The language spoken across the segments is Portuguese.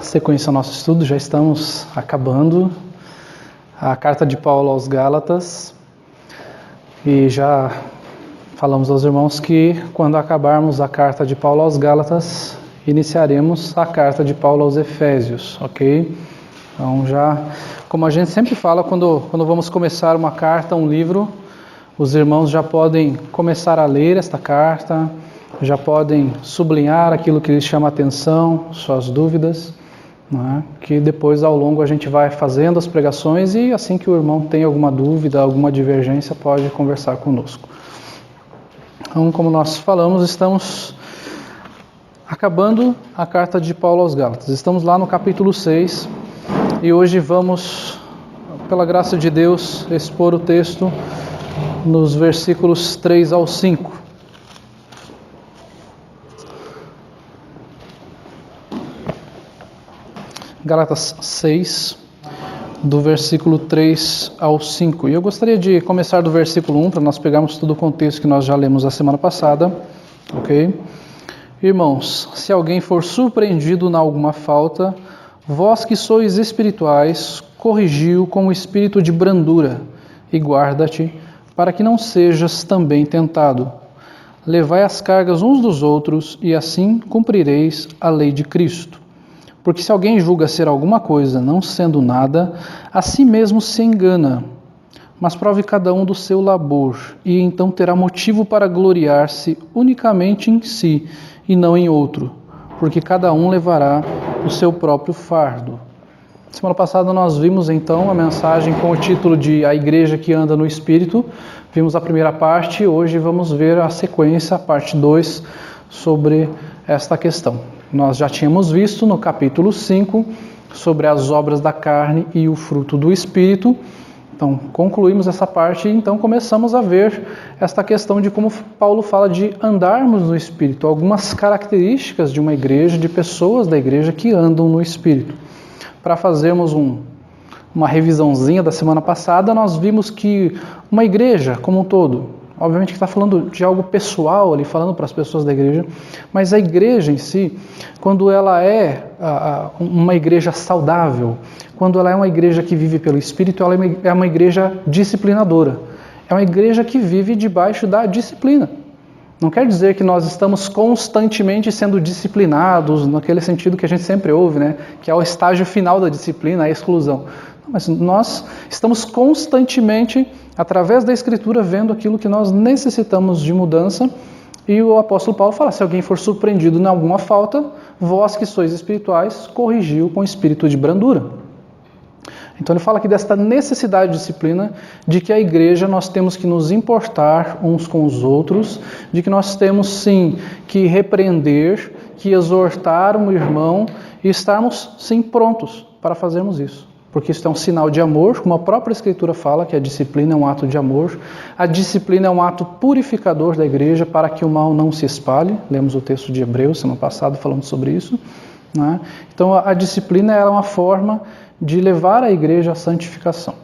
Sequência ao nosso estudo, já estamos acabando a carta de Paulo aos Gálatas e já falamos aos irmãos que quando acabarmos a carta de Paulo aos Gálatas, iniciaremos a carta de Paulo aos Efésios, ok? Então já, como a gente sempre fala, quando vamos começar uma carta, um livro, os irmãos já podem começar a ler esta carta, já podem sublinhar aquilo que lhes chama a atenção, suas dúvidas, né? Que depois ao longo a gente vai fazendo as pregações e assim que o irmão tem alguma dúvida, alguma divergência, pode conversar conosco. Então, como nós falamos, estamos acabando a carta de Paulo aos Gálatas. Estamos lá no capítulo 6 e hoje vamos, pela graça de Deus, expor o texto nos versículos 3 ao 5. Gálatas 6, do versículo 3 ao 5. E eu gostaria de começar do versículo 1, para nós pegarmos todo o contexto que nós já lemos a semana passada. Ok? Irmãos, se alguém for surpreendido na alguma falta, vós que sois espirituais, corrigi-o com o espírito de brandura, e guarda-te, para que não sejas também tentado. Levai as cargas uns dos outros, e assim cumprireis a lei de Cristo. Porque se alguém julga ser alguma coisa, não sendo nada, a si mesmo se engana. Mas prove cada um do seu labor, e então terá motivo para gloriar-se unicamente em si, e não em outro, porque cada um levará o seu próprio fardo. Semana passada nós vimos então a mensagem com o título de A Igreja que Anda no Espírito. Vimos a primeira parte, hoje vamos ver a sequência, a parte 2, sobre esta questão. Nós já tínhamos visto no capítulo 5 sobre as obras da carne e o fruto do Espírito. Então, concluímos essa parte e então começamos a ver esta questão de como Paulo fala de andarmos no Espírito, algumas características de uma igreja, de pessoas da igreja que andam no Espírito. Para fazermos uma revisãozinha da semana passada, nós vimos que uma igreja como um todo, obviamente que está falando de algo pessoal ali, falando para as pessoas da igreja, mas a igreja em si, quando ela é uma igreja saudável, quando ela é uma igreja que vive pelo Espírito, ela é uma igreja disciplinadora. É uma igreja que vive debaixo da disciplina. Não quer dizer que nós estamos constantemente sendo disciplinados, naquele sentido que a gente sempre ouve, né? Que é o estágio final da disciplina, a exclusão. Mas nós estamos constantemente, através da Escritura, vendo aquilo que nós necessitamos de mudança. E o apóstolo Paulo fala, se alguém for surpreendido em alguma falta, vós que sois espirituais, corrigiu com espírito de brandura. Então ele fala aqui desta necessidade de disciplina, de que a igreja nós temos que nos importar uns com os outros, de que nós temos sim que repreender, que exortar um irmão e estarmos sim prontos para fazermos isso. Porque isso é um sinal de amor, como a própria Escritura fala, que a disciplina é um ato de amor. A disciplina é um ato purificador da igreja para que o mal não se espalhe. Lemos o texto de Hebreus, semana passada, falando sobre isso. Né? Então a disciplina é uma forma de levar a igreja à santificação.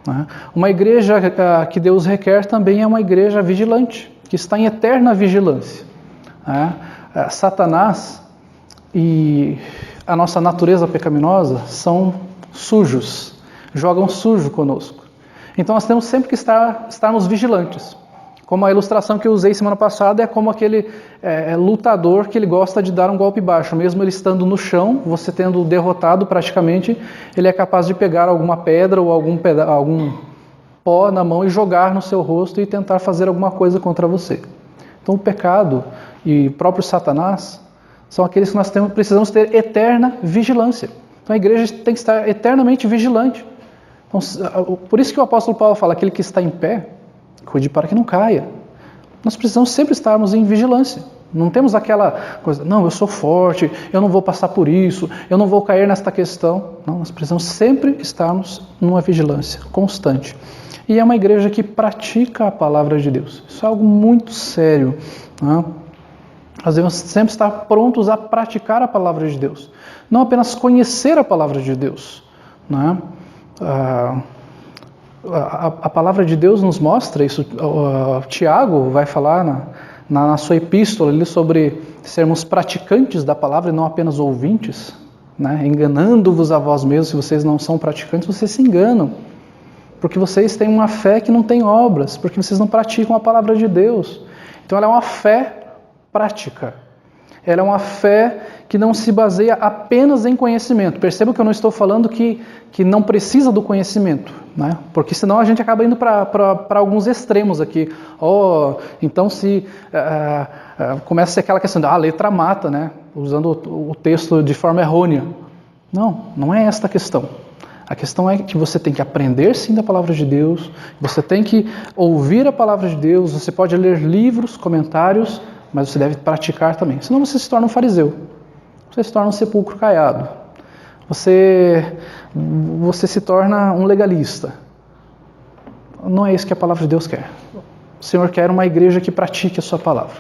Né? Uma igreja que Deus requer também é uma igreja vigilante, que está em eterna vigilância. Né? Satanás e a nossa natureza pecaminosa são sujos, jogam sujo conosco. Então nós temos sempre que estarmos vigilantes. Como a ilustração que eu usei semana passada é como aquele lutador que ele gosta de dar um golpe baixo. Mesmo ele estando no chão, você tendo derrotado praticamente, ele é capaz de pegar alguma pedra ou algum pó na mão e jogar no seu rosto e tentar fazer alguma coisa contra você. Então o pecado e o próprio Satanás são aqueles que nós precisamos ter eterna vigilância. Então a igreja tem que estar eternamente vigilante. Então, por isso que o apóstolo Paulo fala, aquele que está em pé, cuide para que não caia. Nós precisamos sempre estarmos em vigilância. Não temos aquela coisa, não, eu sou forte, eu não vou passar por isso, eu não vou cair nesta questão. Não, nós precisamos sempre estarmos numa vigilância constante. E é uma igreja que pratica a palavra de Deus. Isso é algo muito sério, né? Nós devemos sempre estar prontos a praticar a palavra de Deus. Não apenas conhecer a palavra de Deus, né? A palavra de Deus nos mostra isso. Tiago vai falar na sua epístola ali sobre sermos praticantes da palavra e não apenas ouvintes, né? Enganando-vos a vós mesmos. Se vocês não são praticantes, vocês se enganam, porque vocês têm uma fé que não tem obras, porque vocês não praticam a palavra de Deus. Então ela é uma fé prática. Ela é uma fé que não se baseia apenas em conhecimento. Perceba que eu não estou falando que não precisa do conhecimento, né? Porque senão a gente acaba indo para alguns extremos aqui. Então se começa a ser aquela questão a letra mata, né? Usando o texto de forma errônea. Não é esta a questão. A questão é que você tem que aprender sim da palavra de Deus, você tem que ouvir a palavra de Deus, você pode ler livros, comentários, mas você deve praticar também. Senão você se torna um fariseu, você se torna um sepulcro caiado, você se torna um legalista. Não é isso que a palavra de Deus quer. O Senhor quer uma igreja que pratique a sua palavra.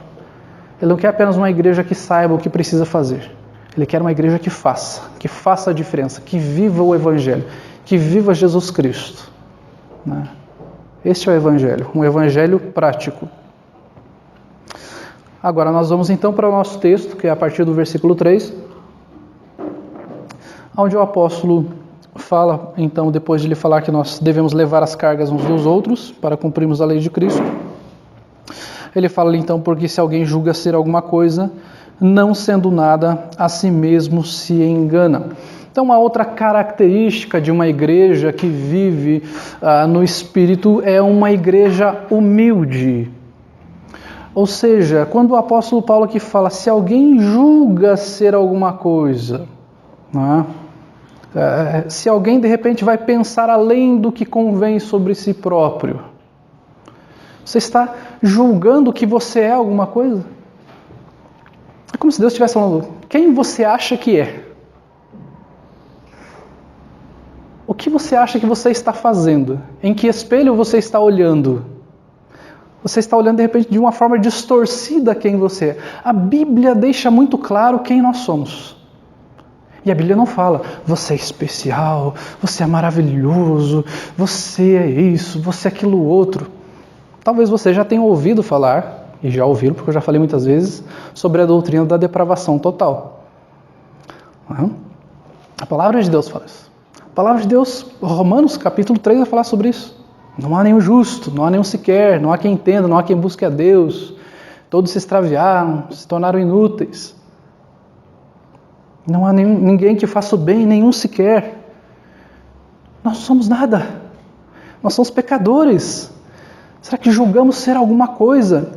Ele não quer apenas uma igreja que saiba o que precisa fazer. Ele quer uma igreja que faça a diferença, que viva o Evangelho, que viva Jesus Cristo, né? Este é o Evangelho, um Evangelho prático. Agora nós vamos então para o nosso texto, que é a partir do versículo 3, onde o apóstolo fala, então, depois de ele falar que nós devemos levar as cargas uns dos outros para cumprirmos a lei de Cristo, ele fala então, porque se alguém julga ser alguma coisa, não sendo nada, a si mesmo se engana. Então, uma outra característica de uma igreja que vive no Espírito é uma igreja humilde. Ou seja, quando o apóstolo Paulo aqui fala, se alguém julga ser alguma coisa, né? Se alguém de repente vai pensar além do que convém sobre si próprio, você está julgando que você é alguma coisa? É como se Deus estivesse falando, quem você acha que é? O que você acha que você está fazendo? Em que espelho você está olhando? Você está olhando de repente de uma forma distorcida quem você é. A Bíblia deixa muito claro quem nós somos. E a Bíblia não fala, você é especial, você é maravilhoso, você é isso, você é aquilo outro. Talvez você já tenha ouvido falar, e já ouviram, porque eu já falei muitas vezes, sobre a doutrina da depravação total. A palavra de Deus fala isso. A palavra de Deus, Romanos capítulo 3 vai falar sobre isso. Não há nenhum justo, não há nenhum sequer, não há quem entenda, não há quem busque a Deus. Todos se extraviaram, se tornaram inúteis. Não há ninguém que faça o bem, nenhum sequer. Nós não somos nada. Nós somos pecadores. Será que julgamos ser alguma coisa?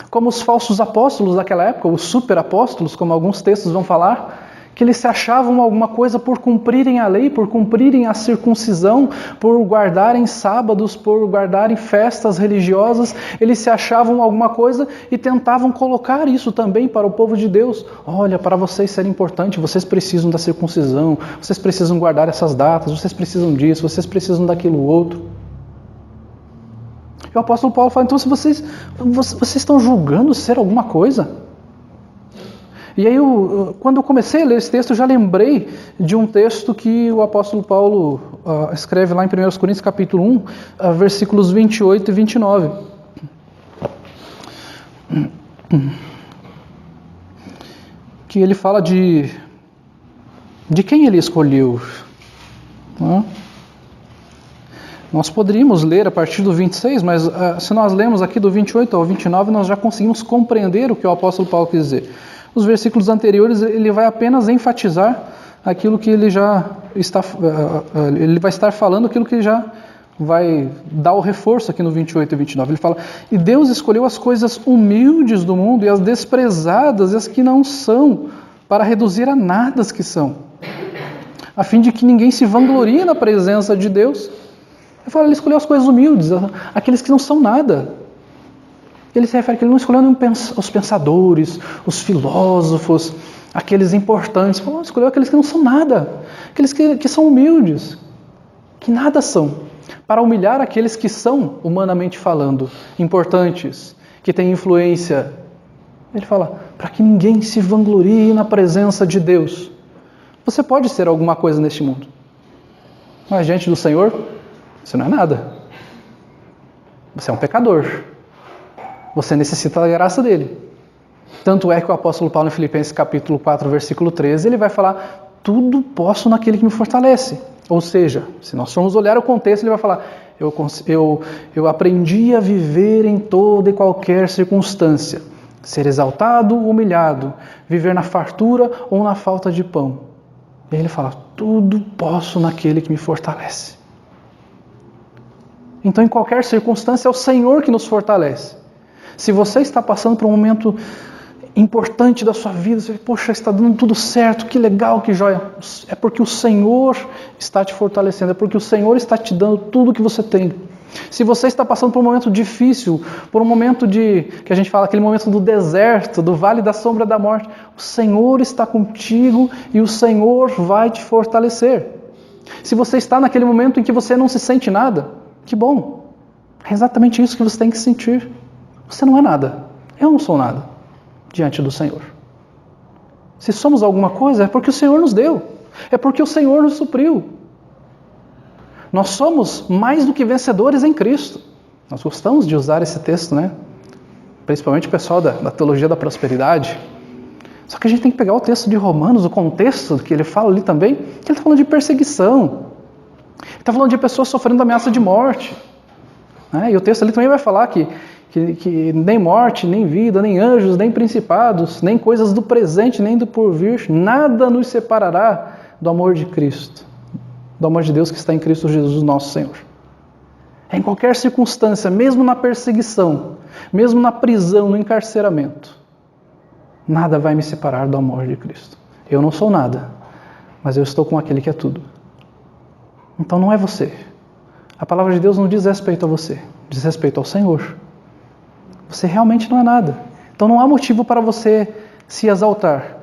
Como os falsos apóstolos daquela época, os superapóstolos, como alguns textos vão falar, que eles se achavam alguma coisa por cumprirem a lei, por cumprirem a circuncisão, por guardarem sábados, por guardarem festas religiosas, eles se achavam alguma coisa e tentavam colocar isso também para o povo de Deus. Olha, para vocês ser importante, vocês precisam da circuncisão, vocês precisam guardar essas datas, vocês precisam disso, vocês precisam daquilo outro. E o apóstolo Paulo fala, então se vocês estão julgando ser alguma coisa? E aí, quando eu comecei a ler esse texto, eu já lembrei de um texto que o apóstolo Paulo escreve lá em 1 Coríntios capítulo 1, versículos 28 e 29. Que ele fala de quem ele escolheu. Nós poderíamos ler a partir do 26, mas se nós lemos aqui do 28 ao 29, nós já conseguimos compreender o que o apóstolo Paulo quis dizer. Os versículos anteriores, ele vai apenas enfatizar aquilo que ele já está... Ele vai estar falando aquilo que ele já vai dar o reforço aqui no 28 e 29. Ele fala, e Deus escolheu as coisas humildes do mundo e as desprezadas e as que não são, para reduzir a nada as que são, a fim de que ninguém se vanglorie na presença de Deus. Ele fala, ele escolheu as coisas humildes, aqueles que não são nada. Ele se refere que ele não escolheu os pensadores, os filósofos, aqueles importantes. Ele escolheu aqueles que não são nada, aqueles que são humildes, que nada são, para humilhar aqueles que são, humanamente falando, importantes, que têm influência. Ele fala, para que ninguém se vanglorie na presença de Deus. Você pode ser alguma coisa neste mundo, mas diante do Senhor, você não é nada. Você é um pecador. Você necessita da graça dele. Tanto é que o apóstolo Paulo, em Filipenses capítulo 4, versículo 13, ele vai falar, tudo posso naquele que me fortalece. Ou seja, se nós formos olhar o contexto, ele vai falar, eu aprendi a viver em toda e qualquer circunstância, ser exaltado, humilhado, viver na fartura ou na falta de pão. E ele fala, tudo posso naquele que me fortalece. Então, em qualquer circunstância, é o Senhor que nos fortalece. Se você está passando por um momento importante da sua vida, você, poxa, está dando tudo certo, que legal, que joia. É porque o Senhor está te fortalecendo, é porque o Senhor está te dando tudo que você tem. Se você está passando por um momento difícil, por um momento que a gente fala, aquele momento do deserto, do vale da sombra da morte, o Senhor está contigo e o Senhor vai te fortalecer. Se você está naquele momento em que você não se sente nada, que bom. É exatamente isso que você tem que sentir. Você não é nada. Eu não sou nada diante do Senhor. Se somos alguma coisa, é porque o Senhor nos deu. É porque o Senhor nos supriu. Nós somos mais do que vencedores em Cristo. Nós gostamos de usar esse texto, né? Principalmente o pessoal da teologia da prosperidade. Só que a gente tem que pegar o texto de Romanos, o contexto que ele fala ali também, que ele está falando de perseguição. Ele está falando de pessoas sofrendo ameaça de morte. Né? E o texto ali também vai falar que nem morte, nem vida, nem anjos, nem principados, nem coisas do presente, nem do porvir, nada nos separará do amor de Cristo, do amor de Deus que está em Cristo Jesus, nosso Senhor. Em qualquer circunstância, mesmo na perseguição, mesmo na prisão, no encarceramento, nada vai me separar do amor de Cristo. Eu não sou nada, mas eu estou com aquele que é tudo. Então não é você. A palavra de Deus não diz respeito a você, diz respeito ao Senhor. Você realmente não é nada. Então não há motivo para você se exaltar.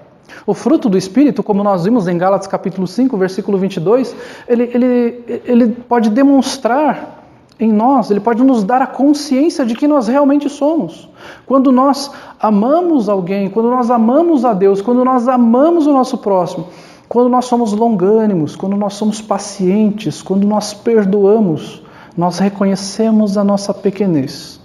O fruto do Espírito, como nós vimos em Gálatas capítulo 5, versículo 22, ele pode demonstrar em nós, ele pode nos dar a consciência de que nós realmente somos. Quando nós amamos alguém, quando nós amamos a Deus, quando nós amamos o nosso próximo, quando nós somos longânimos, quando nós somos pacientes, quando nós perdoamos, nós reconhecemos a nossa pequenez.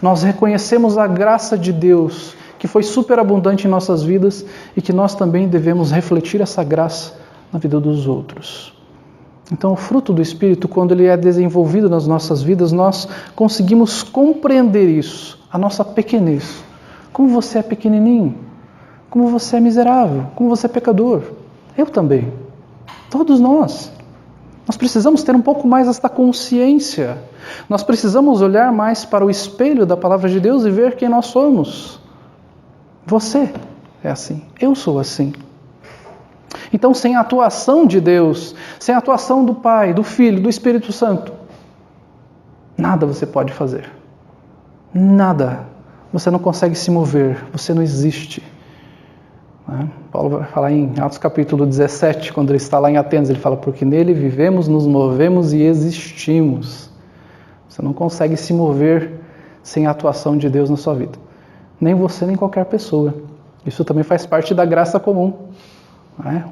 Nós reconhecemos a graça de Deus, que foi superabundante em nossas vidas e que nós também devemos refletir essa graça na vida dos outros. Então, o fruto do Espírito, quando ele é desenvolvido nas nossas vidas, nós conseguimos compreender isso, a nossa pequenez. Como você é pequenininho, como você é miserável, como você é pecador. Eu também. Todos nós. Nós precisamos ter um pouco mais esta consciência. Nós precisamos olhar mais para o espelho da palavra de Deus e ver quem nós somos. Você é assim. Eu sou assim. Então, sem a atuação de Deus, sem a atuação do Pai, do Filho, do Espírito Santo, nada você pode fazer. Nada. Você não consegue se mover. Você não existe. Paulo vai falar em Atos capítulo 17, quando ele está lá em Atenas, ele fala, porque nele vivemos, nos movemos e existimos. Você não consegue se mover sem a atuação de Deus na sua vida. Nem você, nem qualquer pessoa. Isso também faz parte da graça comum.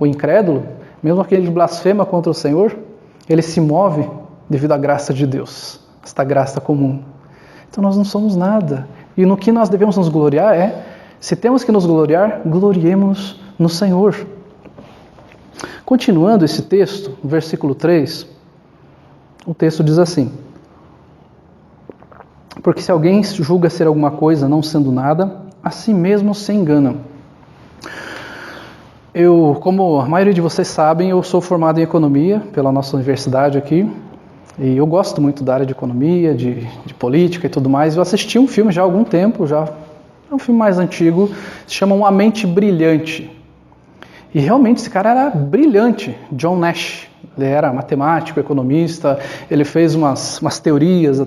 O incrédulo, mesmo aquele que blasfema contra o Senhor, ele se move devido à graça de Deus, esta graça comum. Então nós não somos nada. E no que nós devemos nos gloriar se temos que nos gloriar, gloriemos no Senhor. Continuando esse texto, no versículo 3, o texto diz assim, porque se alguém julga ser alguma coisa não sendo nada, a si mesmo se engana. Como a maioria de vocês sabem, eu sou formado em economia pela nossa universidade aqui, e eu gosto muito da área de economia, de política e tudo mais. Eu assisti um filme já há algum tempo, é um filme mais antigo, se chama Uma Mente Brilhante. E realmente esse cara era brilhante, John Nash. Ele era matemático, economista, ele fez umas teorias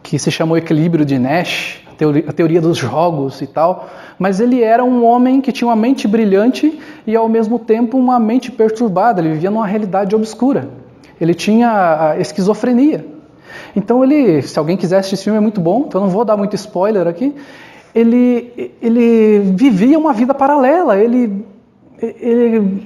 que se chamou Equilíbrio de Nash, a teoria dos jogos e tal, mas ele era um homem que tinha uma mente brilhante e ao mesmo tempo uma mente perturbada, ele vivia numa realidade obscura, ele tinha a esquizofrenia. Então se alguém quiser assistir esse filme é muito bom, então eu não vou dar muito spoiler aqui, ele vivia uma vida paralela, ele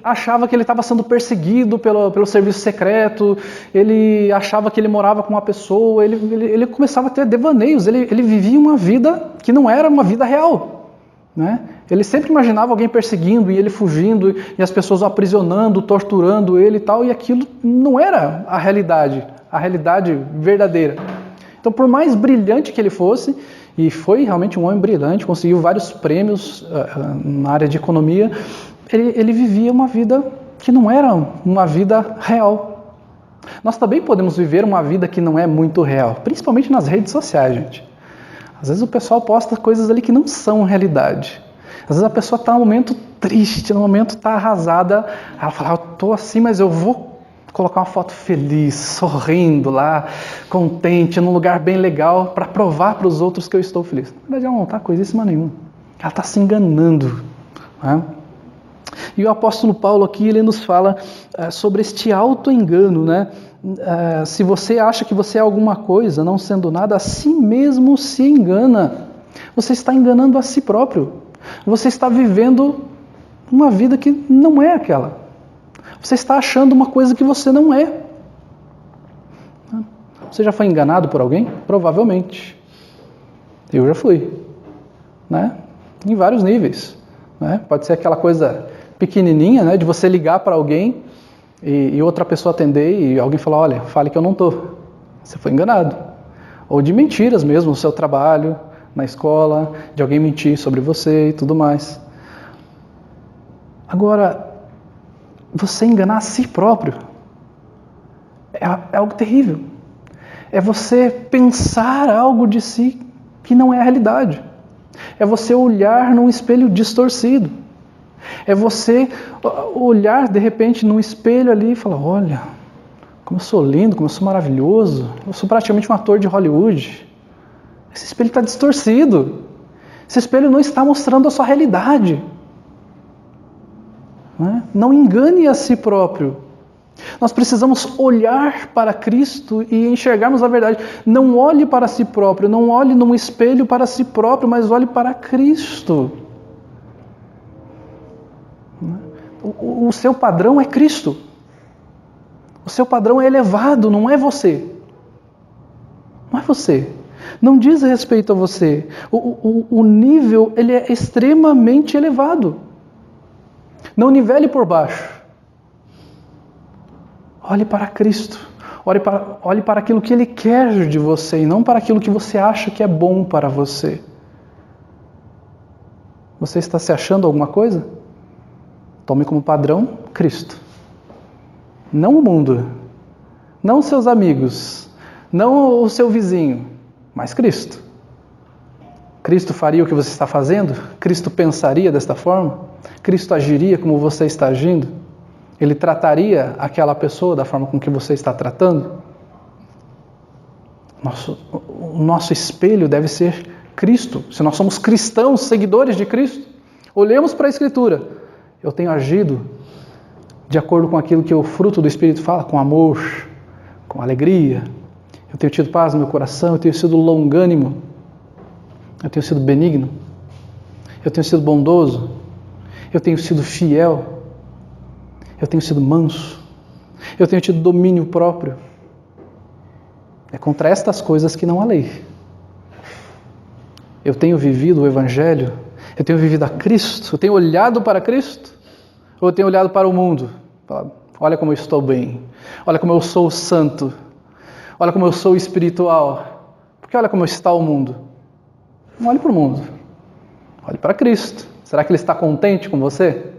achava que ele estava sendo perseguido pelo serviço secreto, ele achava que ele morava com uma pessoa, ele começava a ter devaneios, ele vivia uma vida que não era uma vida real, né? Ele sempre imaginava alguém perseguindo e ele fugindo e as pessoas o aprisionando, torturando ele e tal, e aquilo não era a realidade verdadeira. Então, por mais brilhante que ele fosse, e foi realmente um homem brilhante, conseguiu vários prêmios na área de economia, ele vivia uma vida que não era uma vida real. Nós também podemos viver uma vida que não é muito real, principalmente nas redes sociais, gente. Às vezes o pessoal posta coisas ali que não são realidade. Às vezes a pessoa está num momento triste, no momento está arrasada, ela fala, eu estou assim, mas eu vou colocar uma foto feliz, sorrindo lá, contente, num lugar bem legal, para provar para os outros que eu estou feliz. Na verdade ela não está coisíssima nenhuma. Ela está se enganando, né? E o apóstolo Paulo aqui, ele nos fala sobre este auto-engano, né? Se você acha que você é alguma coisa, não sendo nada, a si mesmo se engana. Você está enganando a si próprio. Você está vivendo uma vida que não é aquela. Você está achando uma coisa que você não é. Você já foi enganado por alguém? Provavelmente. Eu já fui, né? Em vários níveis, né? Pode ser aquela coisa pequenininha, né, de você ligar para alguém e outra pessoa atender e alguém falar, olha, fale que eu não estou. Você foi enganado. Ou de mentiras mesmo, no seu trabalho, na escola, de alguém mentir sobre você e tudo mais. Agora, você enganar a si próprio é algo terrível. É você pensar algo de si que não é a realidade. É você olhar num espelho distorcido. É você olhar de repente num espelho ali e falar, olha, como eu sou lindo, como eu sou maravilhoso, eu sou praticamente um ator de Hollywood. Esse espelho está distorcido. Esse espelho não está mostrando a sua realidade. Não engane a si próprio. Nós precisamos olhar para Cristo e enxergarmos a verdade. Não olhe para si próprio, não olhe num espelho para si próprio, mas olhe para Cristo. O seu padrão é Cristo. O seu padrão é elevado, não é você. Não é você. Não diz respeito a você. O nível ele é extremamente elevado. Não nivele por baixo. Olhe para Cristo. Olhe para aquilo que Ele quer de você e não para aquilo que você acha que é bom para você. Você está se achando alguma coisa? Tome como padrão Cristo. Não o mundo, não os seus amigos, não o seu vizinho, mas Cristo. Cristo faria o que você está fazendo? Cristo pensaria desta forma? Cristo agiria como você está agindo? Ele trataria aquela pessoa da forma com que você está tratando? O nosso espelho deve ser Cristo. Se nós somos cristãos, seguidores de Cristo, olhemos para a Escritura. Eu tenho agido de acordo com aquilo que o fruto do Espírito fala, com amor, com alegria. Eu tenho tido paz no meu coração, eu tenho sido longânimo, eu tenho sido benigno, eu tenho sido bondoso, eu tenho sido fiel, eu tenho sido manso, eu tenho tido domínio próprio. É contra estas coisas que não há lei. Eu tenho vivido o Evangelho, eu tenho vivido a Cristo, eu tenho olhado para Cristo, ou eu tenho olhado para o mundo? Olha como eu estou bem, olha como eu sou santo, olha como eu sou espiritual, porque olha como está o mundo. Não olhe para o mundo, olhe para Cristo. Será que Ele está contente com você?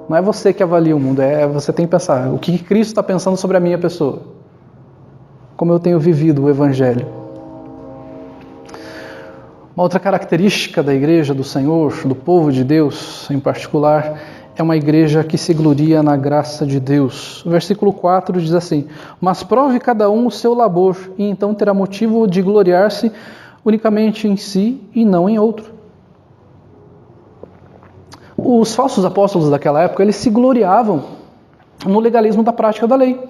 Não é você que avalia o mundo, você tem que pensar, o que Cristo está pensando sobre a minha pessoa? Como eu tenho vivido o Evangelho? Uma outra característica da igreja do Senhor, do povo de Deus em particular, é uma igreja que se gloria na graça de Deus. O versículo 4 diz assim: mas prove cada um o seu labor, e então terá motivo de gloriar-se unicamente em si e não em outro. Os falsos apóstolos daquela época, eles se gloriavam no legalismo da prática da lei.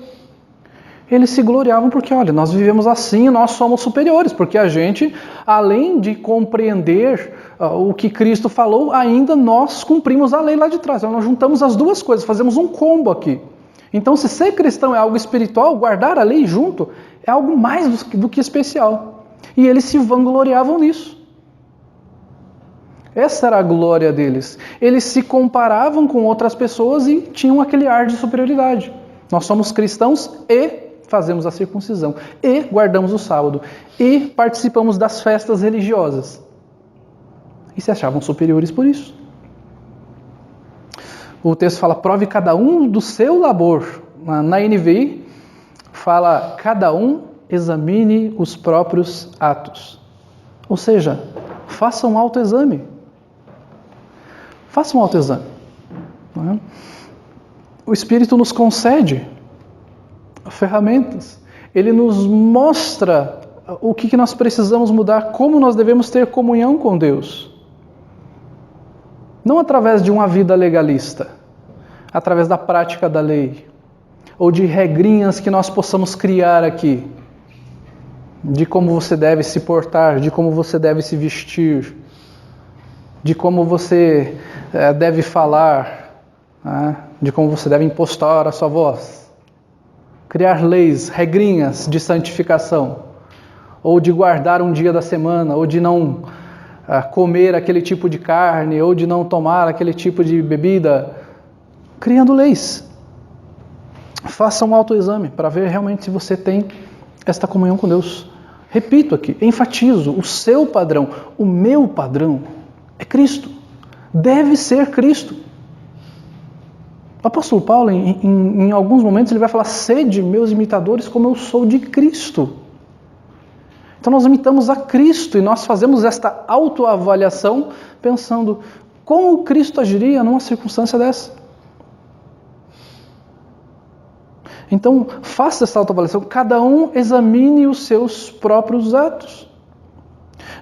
Eles se gloriavam porque, olha, nós vivemos assim, nós somos superiores, porque a gente, além de compreender o que Cristo falou, ainda nós cumprimos a lei lá de trás. Então, nós juntamos as duas coisas, fazemos um combo aqui. Então, se ser cristão é algo espiritual, guardar a lei junto é algo mais do que especial. E eles se vangloriavam nisso. Essa era a glória deles. Eles se comparavam com outras pessoas e tinham aquele ar de superioridade. Nós somos cristãos e fazemos a circuncisão, e guardamos o sábado, e participamos das festas religiosas. E se achavam superiores por isso. O texto fala, prove cada um do seu labor. Na NVI, fala, cada um examine os próprios atos. Ou seja, faça um autoexame. Faça um autoexame. O Espírito nos concede ferramentas. Ele nos mostra o que nós precisamos mudar, como nós devemos ter comunhão com Deus. Não através de uma vida legalista, através da prática da lei, ou de regrinhas que nós possamos criar aqui, de como você deve se portar, de como você deve se vestir, de como você deve falar, de como você deve impostar a sua voz. Criar leis, regrinhas de santificação, ou de guardar um dia da semana, ou de não comer aquele tipo de carne, ou de não tomar aquele tipo de bebida, criando leis. Faça um autoexame para ver realmente se você tem esta comunhão com Deus. Repito aqui, enfatizo, o seu padrão, o meu padrão é Cristo. Deve ser Cristo. O apóstolo Paulo, em alguns momentos, ele vai falar, sede meus imitadores como eu sou de Cristo. Então nós imitamos a Cristo e nós fazemos esta autoavaliação pensando, como Cristo agiria numa circunstância dessa? Então, faça essa autoavaliação, cada um examine os seus próprios atos.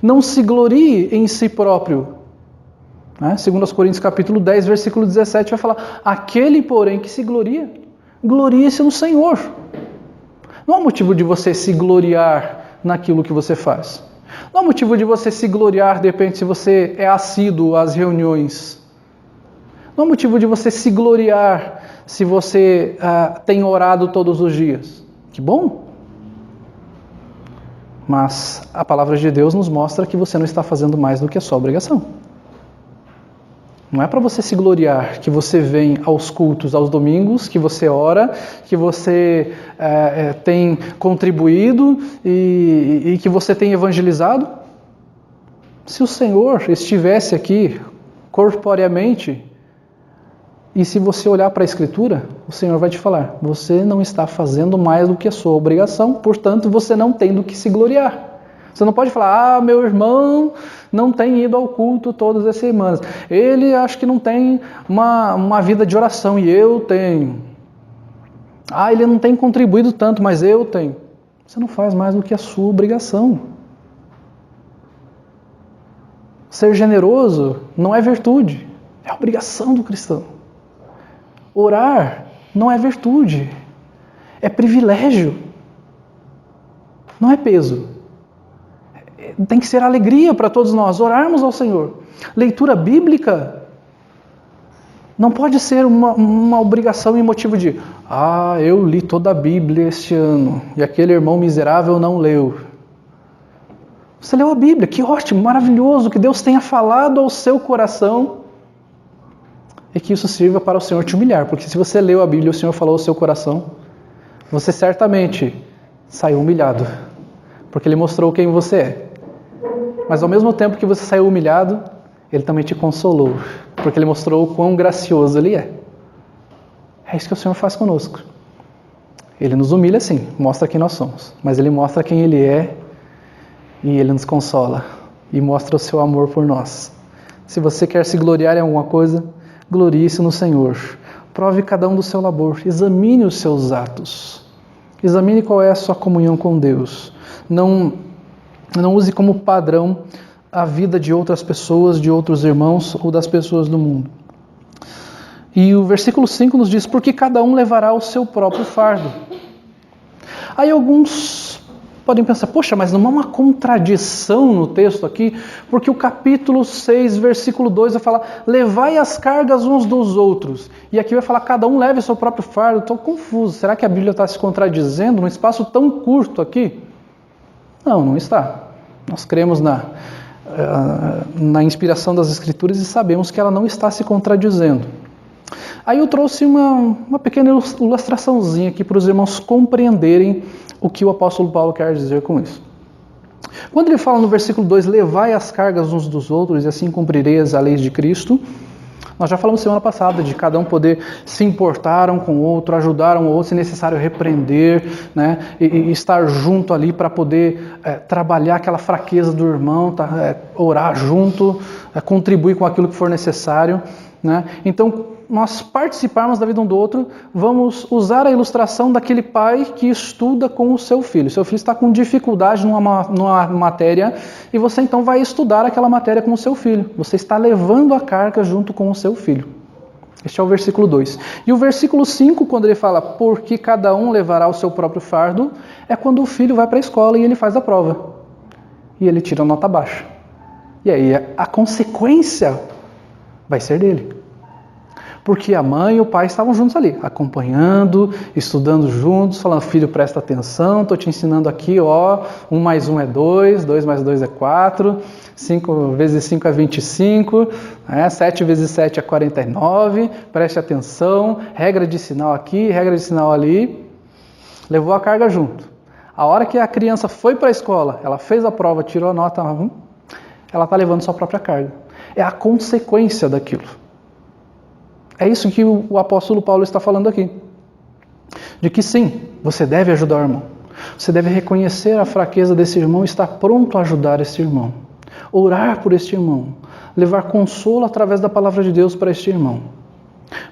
Não se glorie em si próprio. Segundo aos Coríntios capítulo 10, versículo 17, vai falar, aquele, porém, que se gloria, glorie-se no Senhor. Não há motivo de você se gloriar naquilo que você faz. Não há motivo de você se gloriar, de repente, se você é assíduo às reuniões. Não há motivo de você se gloriar se você tem orado todos os dias. Que bom! Mas a palavra de Deus nos mostra que você não está fazendo mais do que a sua obrigação. Não é para você se gloriar que você vem aos cultos aos domingos, que você ora, que você tem contribuído e que você tem evangelizado. Se o Senhor estivesse aqui corporeamente, e se você olhar para a Escritura, o Senhor vai te falar, você não está fazendo mais do que a sua obrigação, portanto você não tem do que se gloriar. Você não pode falar, meu irmão não tem ido ao culto todas as semanas. Ele acho que não tem uma vida de oração e eu tenho. Ele não tem contribuído tanto, mas eu tenho. Você não faz mais do que a sua obrigação. Ser generoso não é virtude, é obrigação do cristão. Orar não é virtude, é privilégio, não é peso. Tem que ser alegria para todos nós, orarmos ao Senhor. Leitura bíblica não pode ser uma obrigação e motivo de eu li toda a Bíblia este ano e aquele irmão miserável não leu. Você leu a Bíblia, que ótimo, maravilhoso, que Deus tenha falado ao seu coração e que isso sirva para o Senhor te humilhar, porque se você leu a Bíblia e o Senhor falou ao seu coração, você certamente saiu humilhado, porque Ele mostrou quem você é. Mas ao mesmo tempo que você saiu humilhado, Ele também te consolou, porque Ele mostrou o quão gracioso Ele é. É isso que o Senhor faz conosco. Ele nos humilha sim, mostra quem nós somos, mas Ele mostra quem Ele é e Ele nos consola e mostra o seu amor por nós. Se você quer se gloriar em alguma coisa, glorie-se no Senhor. Prove cada um do seu labor, examine os seus atos. Examine qual é a sua comunhão com Deus. Não use como padrão a vida de outras pessoas, de outros irmãos ou das pessoas do mundo. E o versículo 5 nos diz, porque cada um levará o seu próprio fardo. Aí alguns podem pensar, poxa, mas não há uma contradição no texto aqui, porque o capítulo 6, versículo 2 vai falar, levai as cargas uns dos outros. E aqui vai falar, cada um leve o seu próprio fardo. Estou confuso, será que a Bíblia está se contradizendo num espaço tão curto aqui? Não está. Nós cremos na inspiração das Escrituras e sabemos que ela não está se contradizendo. Aí eu trouxe uma pequena ilustraçãozinha aqui para os irmãos compreenderem o que o apóstolo Paulo quer dizer com isso. Quando ele fala no versículo 2, levai as cargas uns dos outros e assim cumprireis a lei de Cristo, nós já falamos semana passada de cada um poder se importar um com o outro, ajudar um ao outro, se necessário repreender, né, e estar junto ali para poder trabalhar aquela fraqueza do irmão, orar junto, contribuir com aquilo que for necessário. Né? Então, nós participarmos da vida um do outro, vamos usar a ilustração daquele pai que estuda com o seu filho. Seu filho está com dificuldade numa matéria e você então vai estudar aquela matéria com o seu filho. Você está levando a carga junto com o seu filho. Este é o versículo 2. E o versículo 5, quando ele fala, porque cada um levará o seu próprio fardo, é quando o filho vai para a escola e ele faz a prova. E ele tira nota baixa. E aí a consequência vai ser dele. Porque a mãe e o pai estavam juntos ali, acompanhando, estudando juntos, falando, filho, presta atenção, estou te ensinando aqui, 1 mais 1 é 2, 2 mais 2 é 4, 5 vezes 5 é 25, 7 vezes 7 é 49, preste atenção, regra de sinal aqui, regra de sinal ali, levou a carga junto. A hora que a criança foi para a escola, ela fez a prova, tirou a nota, ela está levando sua própria carga. É a consequência daquilo. É isso que o apóstolo Paulo está falando aqui. De que sim, você deve ajudar o irmão. Você deve reconhecer a fraqueza desse irmão e estar pronto a ajudar esse irmão. Orar por este irmão. Levar consolo através da palavra de Deus para este irmão.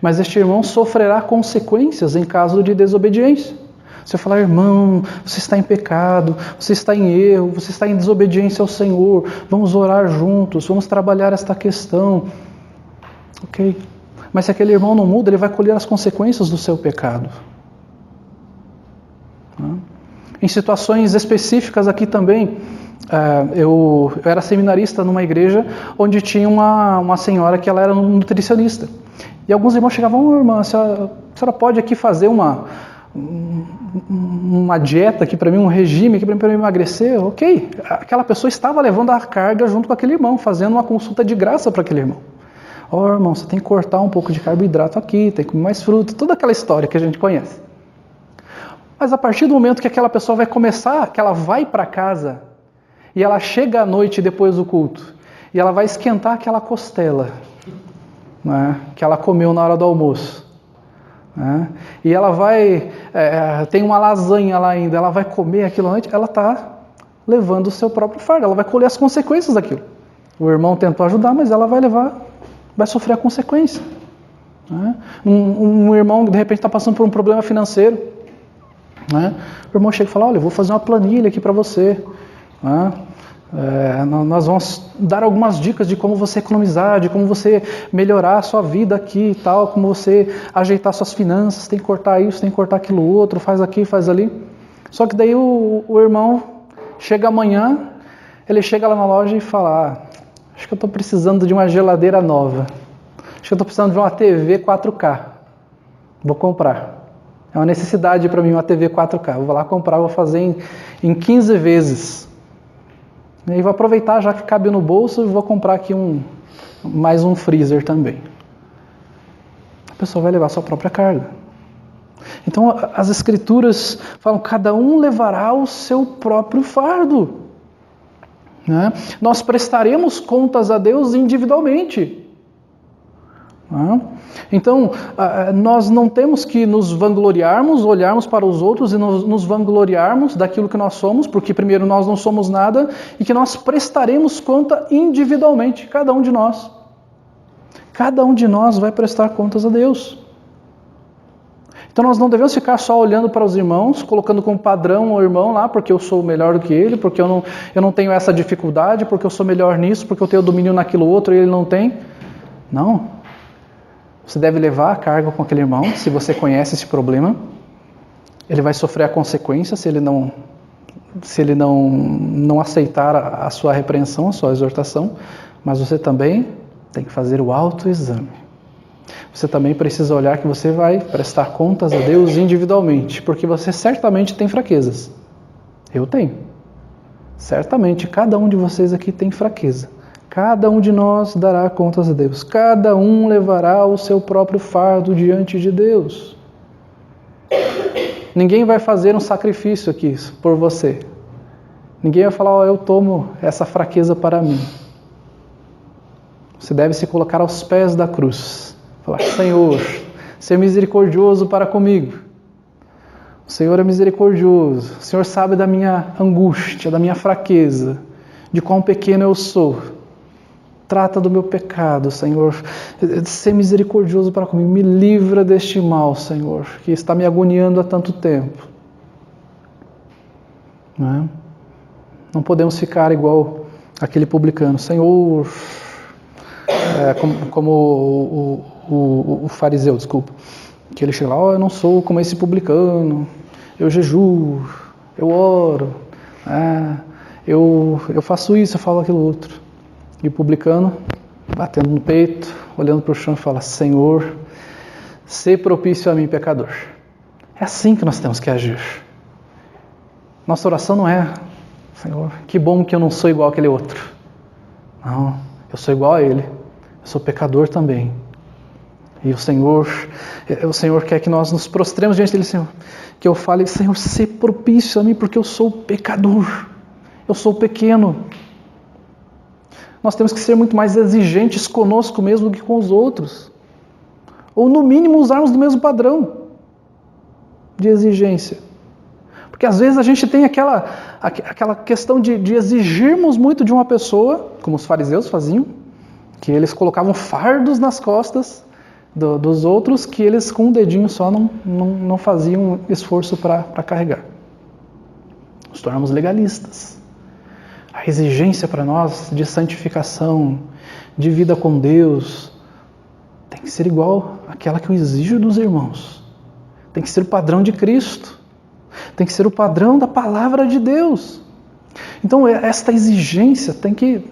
Mas este irmão sofrerá consequências em caso de desobediência. Você falar, irmão, você está em pecado, você está em erro, você está em desobediência ao Senhor. Vamos orar juntos, vamos trabalhar esta questão. Ok. Mas se aquele irmão não muda, ele vai colher as consequências do seu pecado. Em situações específicas aqui também, eu era seminarista numa igreja onde tinha uma senhora que ela era nutricionista. E alguns irmãos chegavam, irmã, a senhora pode aqui fazer uma dieta aqui para mim, um regime aqui para mim emagrecer? Ok. Aquela pessoa estava levando a carga junto com aquele irmão, fazendo uma consulta de graça para aquele irmão. Irmão, você tem que cortar um pouco de carboidrato aqui, tem que comer mais fruta, toda aquela história que a gente conhece. Mas a partir do momento que aquela pessoa vai começar, que ela vai para casa, e ela chega à noite depois do culto, e ela vai esquentar aquela costela, né, que ela comeu na hora do almoço, né, e ela vai, tem uma lasanha lá ainda, ela vai comer aquilo à noite, ela está levando o seu próprio fardo, ela vai colher as consequências daquilo. O irmão tentou ajudar, mas ela vai sofrer a consequência. Né? Um irmão, de repente, está passando por um problema financeiro. Né? O irmão chega e fala, olha, eu vou fazer uma planilha aqui para você. Né? Nós vamos dar algumas dicas de como você economizar, de como você melhorar a sua vida aqui e tal, como você ajeitar suas finanças, tem que cortar isso, tem que cortar aquilo outro, faz aqui, faz ali. Só que daí o irmão chega amanhã, ele chega lá na loja e fala, acho que eu estou precisando de uma geladeira nova. Acho que eu estou precisando de uma TV 4K. Vou comprar. É uma necessidade para mim uma TV 4K. Eu vou lá comprar, vou fazer em 15 vezes. E vou aproveitar já que cabe no bolso e vou comprar aqui mais um freezer também. A pessoa vai levar a sua própria carga. Então as Escrituras falam, cada um levará o seu próprio fardo. Né? Nós prestaremos contas a Deus individualmente. Né? Então, nós não temos que nos vangloriarmos, olharmos para os outros e nos vangloriarmos daquilo que nós somos, porque primeiro nós não somos nada, e que nós prestaremos conta individualmente, cada um de nós. Cada um de nós vai prestar contas a Deus. Então nós não devemos ficar só olhando para os irmãos, colocando como padrão o irmão lá, porque eu sou melhor do que ele, porque eu não tenho essa dificuldade, porque eu sou melhor nisso, porque eu tenho domínio naquilo outro e ele não tem. Não. Você deve levar a carga com aquele irmão, se você conhece esse problema. Ele vai sofrer a consequência se ele não aceitar a sua repreensão, a sua exortação, mas você também tem que fazer o autoexame. Você também precisa olhar que você vai prestar contas a Deus individualmente, porque você certamente tem fraquezas. Eu tenho. Certamente cada um de vocês aqui tem fraqueza. Cada um de nós dará contas a Deus. Cada um levará o seu próprio fardo diante de Deus. Ninguém vai fazer um sacrifício aqui por você. Ninguém vai falar, eu tomo essa fraqueza para mim. Você deve se colocar aos pés da cruz. Falar, Senhor, ser misericordioso para comigo. O Senhor é misericordioso. O Senhor sabe da minha angústia, da minha fraqueza, de quão pequeno eu sou. Trata do meu pecado, Senhor. Ser misericordioso para comigo. Me livra deste mal, Senhor, que está me agoniando há tanto tempo. Não podemos ficar igual aquele publicano. Senhor, como o fariseu, desculpa. Que ele chega lá, eu não sou como esse publicano. Eu jejuo, eu oro. Eu faço isso, eu falo aquilo outro. E o publicano, batendo no peito, olhando para o chão e fala, Senhor, sê propício a mim, pecador. É assim que nós temos que agir. Nossa oração não é, Senhor, que bom que eu não sou igual àquele outro. Não, eu sou igual a ele. Eu sou pecador também. E o Senhor quer que nós nos prostremos diante dele, Senhor. Que eu fale, Senhor, sê propício a mim, porque eu sou pecador. Eu sou pequeno. Nós temos que ser muito mais exigentes conosco mesmo do que com os outros. Ou, no mínimo, usarmos do mesmo padrão de exigência. Porque, às vezes, a gente tem aquela questão de exigirmos muito de uma pessoa, como os fariseus faziam, que eles colocavam fardos nas costas dos outros, que eles, com um dedinho só, não faziam esforço para carregar. Nos tornamos legalistas. A exigência para nós de santificação, de vida com Deus, tem que ser igual àquela que eu exijo dos irmãos. Tem que ser o padrão de Cristo. Tem que ser o padrão da palavra de Deus. Então, esta exigência tem que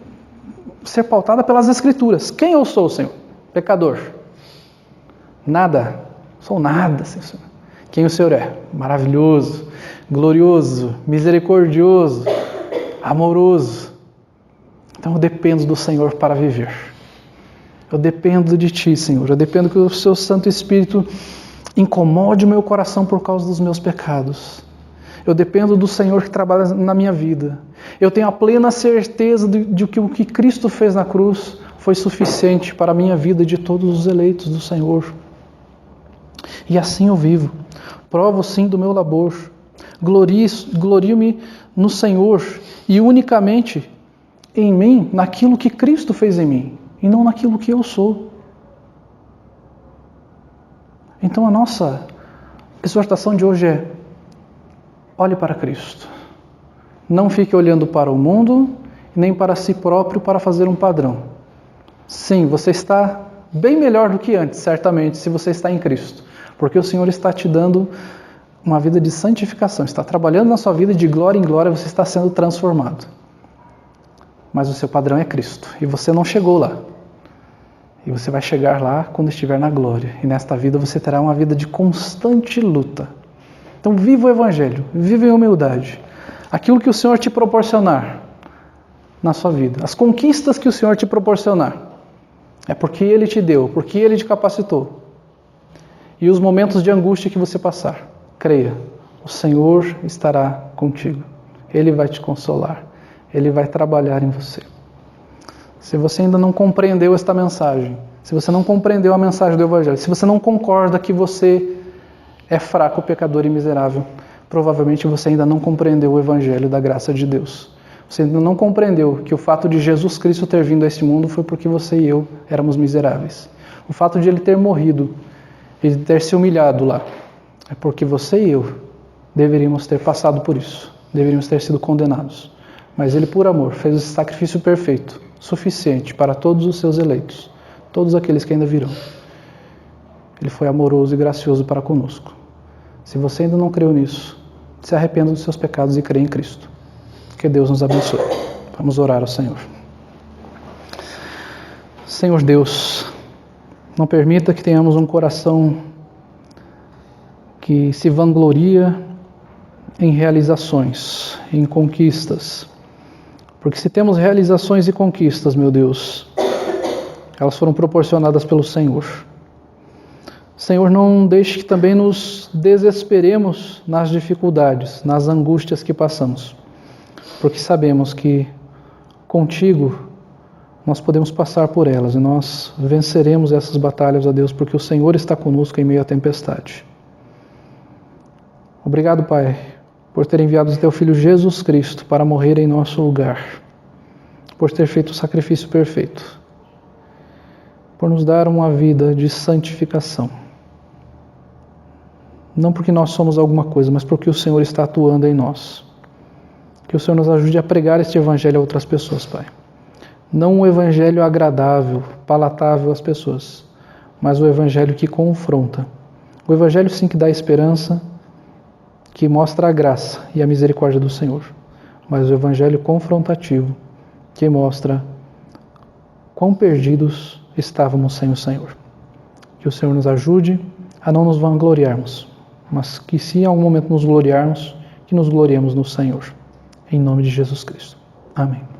ser pautada pelas Escrituras. Quem eu sou, Senhor? Pecador. Nada. Sou nada, Senhor. Quem o Senhor é? Maravilhoso, glorioso, misericordioso, amoroso. Então eu dependo do Senhor para viver. Eu dependo de Ti, Senhor. Eu dependo que o Seu Santo Espírito incomode o meu coração por causa dos meus pecados. Eu dependo do Senhor que trabalha na minha vida. Eu tenho a plena certeza de que o que Cristo fez na cruz foi suficiente para a minha vida e de todos os eleitos do Senhor. E assim eu vivo. Provo sim do meu labor. Glorio-me no Senhor e unicamente em mim, naquilo que Cristo fez em mim e não naquilo que eu sou. Então a nossa exortação de hoje é: olhe para Cristo. Não fique olhando para o mundo, nem para si próprio para fazer um padrão. Sim, você está bem melhor do que antes, certamente, se você está em Cristo. Porque o Senhor está te dando uma vida de santificação, está trabalhando na sua vida de glória em glória, você está sendo transformado. Mas o seu padrão é Cristo, e você não chegou lá. E você vai chegar lá quando estiver na glória. E nesta vida você terá uma vida de constante luta. Então viva o Evangelho, viva em humildade. Aquilo que o Senhor te proporcionar na sua vida, as conquistas que o Senhor te proporcionar, é porque Ele te deu, porque Ele te capacitou. E os momentos de angústia que você passar, creia, o Senhor estará contigo. Ele vai te consolar, Ele vai trabalhar em você. Se você ainda não compreendeu esta mensagem, se você não compreendeu a mensagem do Evangelho, se você não concorda que você é fraco, pecador e miserável, provavelmente você ainda não compreendeu o Evangelho da graça de Deus. Você ainda não compreendeu que o fato de Jesus Cristo ter vindo a este mundo foi porque você e eu éramos miseráveis. O fato de ele ter morrido e de ter se humilhado lá é porque você e eu deveríamos ter passado por isso, deveríamos ter sido condenados. Mas ele, por amor, fez esse sacrifício perfeito, suficiente para todos os seus eleitos, todos aqueles que ainda virão. Ele foi amoroso e gracioso para conosco. Se você ainda não creu nisso, se arrependa dos seus pecados e crê em Cristo. Que Deus nos abençoe. Vamos orar ao Senhor. Senhor Deus, não permita que tenhamos um coração que se vangloria em realizações, em conquistas. Porque se temos realizações e conquistas, meu Deus, elas foram proporcionadas pelo Senhor. Senhor, não deixe que também nos desesperemos nas dificuldades, nas angústias que passamos. Porque sabemos que contigo nós podemos passar por elas e nós venceremos essas batalhas, ó Deus, porque o Senhor está conosco em meio à tempestade. Obrigado, Pai, por ter enviado o Teu Filho Jesus Cristo para morrer em nosso lugar, por ter feito o sacrifício perfeito, por nos dar uma vida de santificação. Não porque nós somos alguma coisa, mas porque o Senhor está atuando em nós. Que o Senhor nos ajude a pregar este Evangelho a outras pessoas, Pai. Não um Evangelho agradável, palatável às pessoas, mas o Evangelho que confronta. O Evangelho sim que dá esperança, que mostra a graça e a misericórdia do Senhor. Mas o Evangelho confrontativo, que mostra quão perdidos estávamos sem o Senhor. Que o Senhor nos ajude a não nos vangloriarmos, mas que se em algum momento nos gloriarmos, que nos gloriemos no Senhor. Em nome de Jesus Cristo. Amém.